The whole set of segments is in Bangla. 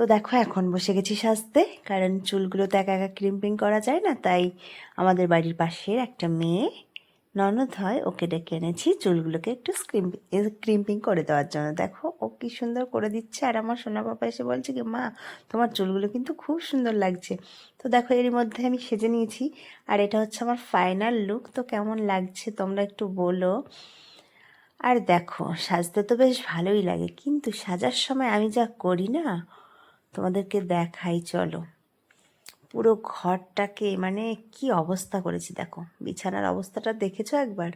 তো দেখো এখন বসে গেছি সাজতে, কারণ চুলগুলো তো একা একা ক্রিম্পিং করা যায় না, তাই আমাদের বাড়ির পাশের একটা মেয়ে ননদ হয়, ওকে ডেকে এনেছি চুলগুলোকে একটু ক্রিম্পিং করে দেওয়ার জন্য। দেখো ও কি সুন্দর করে দিচ্ছে, আর আমার সোনা পাপা এসে বলছে কি মা তোমার চুলগুলো কিন্তু খুব সুন্দর লাগছে। তো দেখো এরই মধ্যে আমি সেজে নিয়েছি, আর এটা হচ্ছে আমার ফাইনাল লুক। তো কেমন লাগছে তোমরা একটু বলো। আর দেখো সাজতে তো বেশ ভালোই লাগে, কিন্তু সাজার সময় আমি যা করি না তোমাদেরকে দেখাই, চলো। পুরো ঘরটাকে মানে কি অবস্থা করেছি দেখো, বিছানার অবস্থাটা দেখেছো একবার?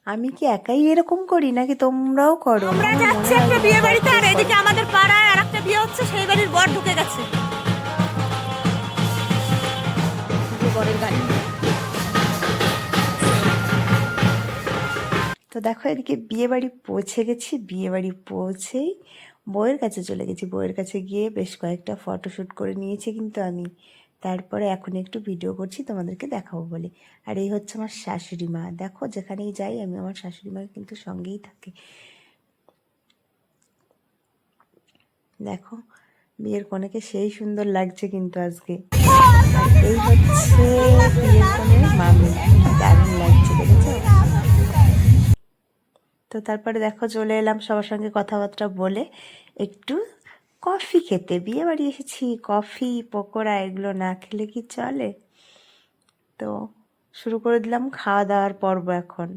আমি কি একাই এরকম করি নাকি তোমরাও করো? আমরা যাচ্ছি একটা বিয়ে বাড়িতে, আর এদিকে আমাদের পাড়ায় আরেকটা বিয়ে হচ্ছে, সেই বাড়ির বর ঢুকে গেছে। বরের গাড়ি। তো দেখো এদিকে বিয়ে বাড়ি পৌঁছে গেছি, বিয়ে বাড়ি পৌঁছেই বউয়ের কাছে চলে গেছি। বউয়ের কাছে গিয়ে বেশ কয়েকটা ফটোশ্যুট করে নিয়েছি কিন্তু আমি। তারপরে এখন একটু ভিডিও করছি তোমাদেরকে দেখাবো বলে। আর এই হচ্ছে আমার শাশুড়ি মা। দেখো যেখানেই যাই আমি আমার শাশুড়ি মা কিন্তু সঙ্গেই থাকে। দেখো বিয়ের কনেকে সেই সুন্দর লাগছে কিন্তু আজকে। এই হচ্ছে বিয়ের কনের মামি, দারুণ লাগছে দেখেছো? তো তারপরে দেখো চলে এলাম সবার সঙ্গে কথাবার্তা বলে একটু কফি খেতে। বিয়ে বাড়ি এসেছি, কফি পকোড়া এগুলো না খেলে কি চলে? তো শুরু করে দিলাম খাওয়া দাওয়ার পর্ব এখন।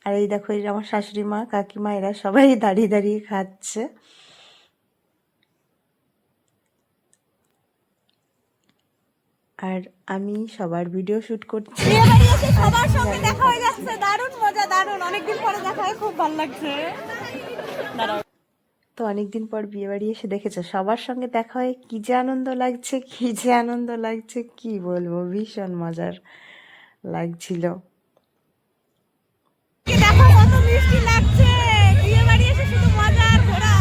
আর এই দেখো এই আমার শাশুড়ি মা কাকিমা এরা সবাই দাঁড়িয়ে দাঁড়িয়ে খাচ্ছে। আর আমি সবার ভিডিও শুট করছি। বিয়ে বাড়ি এসে সবার সঙ্গে দেখা হয়ে যাচ্ছে, দারুণ মজা, দারুণ। অনেকদিন পরে দেখা হয়, খুব ভালো লাগছে। তো অনেকদিন পর বিয়ে বাড়ি এসে দেখেছো সবার সঙ্গে দেখা হয়ে কি যে আনন্দ লাগছে, কি যে আনন্দ লাগছে কি বলবো, ভীষণ মজার লাগছিল। দেখো কত মিষ্টি লাগছে, বিয়ে বাড়ি এসে শুধু মজা আর ঘোরা।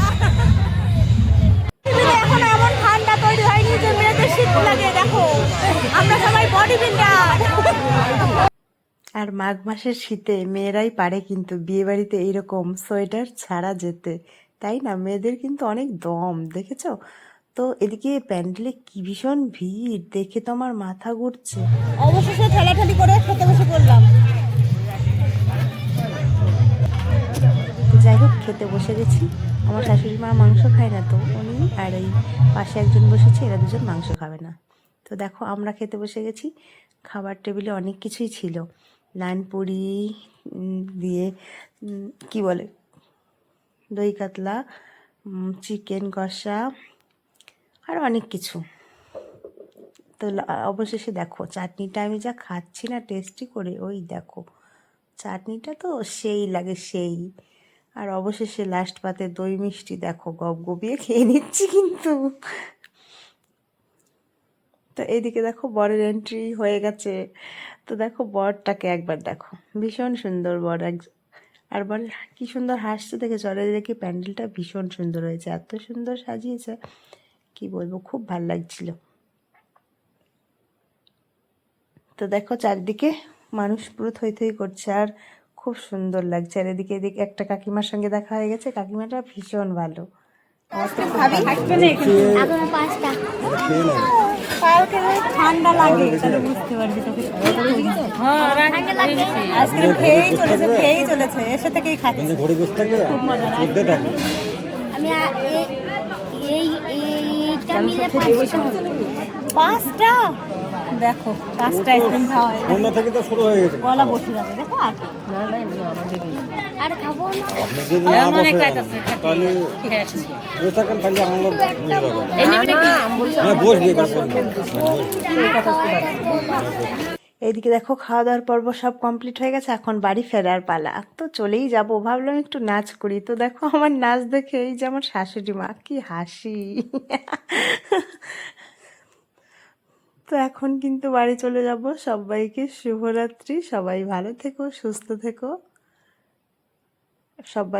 এখন এমন ঠান্ডা তৈরি হয়নি যে মেয়েদের শীত লাগে। দেখো আমরা সবাই বডি বিল্ডার। আর মাঘ মাসের শীতে মেয়েরাই পারে কিন্তু বিয়ে বাড়িতে এইরকম সোয়েটার ছাড়া যেতে, তাই না? মেয়েদের কিন্তু অনেক দম, দেখেছো? তো এদিকে প্যান্ডেলে কি ভীষণ ভিড়, দেখে তো আমার মাথা ঘুরছে। অবশেষে ঠেলাঠেলি করে খেতে বসে পড়লাম। যাই হোক খেতে বসে গেছি। আমার শাশুড়ি মা মাংস খায় না, তো উনি আর এই পাশে একজন বসেছে, এরা দুজন মাংস খাবে না। তো দেখো আমরা খেতে বসে গেছি। খাবার টেবিলে অনেক কিছুই ছিল, নান পুরি দিয়ে কি বলে দই কাতলা, চিকেন কষা, আর অনেক কিছু। তো অবশেষে দেখো চাটনিটা আমি যা খাচ্ছি না টেস্টি করে, ওই দেখো চাটনিটা তো সেই লাগে সেই। আর অবশেষে লাস্ট পাতে দই মিষ্টি, দেখো গপিয়ে খেয়ে নিচ্ছি কিন্তু। তো এইদিকে দেখো বরের এন্ট্রি হয়ে গেছে। তো দেখো বরটাকে একবার দেখো, ভীষণ সুন্দর বর। আর বর কি সুন্দর হাসছে দেখে, চলে দেখি প্যান্ডেলটা ভীষণ সুন্দর হয়েছে, এত সুন্দর সাজিয়েছে কি বলবো, খুব ভাল লাগছিল। তো দেখো চারদিকে মানুষ পুরো থই থই করছে, আর খুব সুন্দর লাগছে। আর এদিকে এদিকে একটা কাকিমার সঙ্গে দেখা হয়ে গেছে, কাকিমাটা ভীষণ ভালো। ঠান্ডা লাগে বুঝতে পারবি, তোকে আইসক্রিম খেয়েই চলেছে এসে থেকেই খাচ্ছে। খুব মজা আমি পাঁচটা দেখো, পাঁচটা আইসক্রিম খাওয়া বন্যা থেকে তো শুরু হয়ে গেছে, গলা বসে যাবে। দেখো আর খাবো এইদিকে দেখো খাওয়া দাওয়ার পর্ব সব কমপ্লিট হয়ে গেছে, এখন বাড়ি ফেরার পালা। তো চলেই যাব, ভাবলাম একটু নাচ করি। তো দেখো আমার নাচ দেখে এই যে আমার শাশুড়ি মা কি হাসি। তো এখন কিন্তু বাড়ি চলে যাব। সবাইকে শুভরাত্রি, সবাই ভালো থেকো, সুস্থ থেকো, সবাই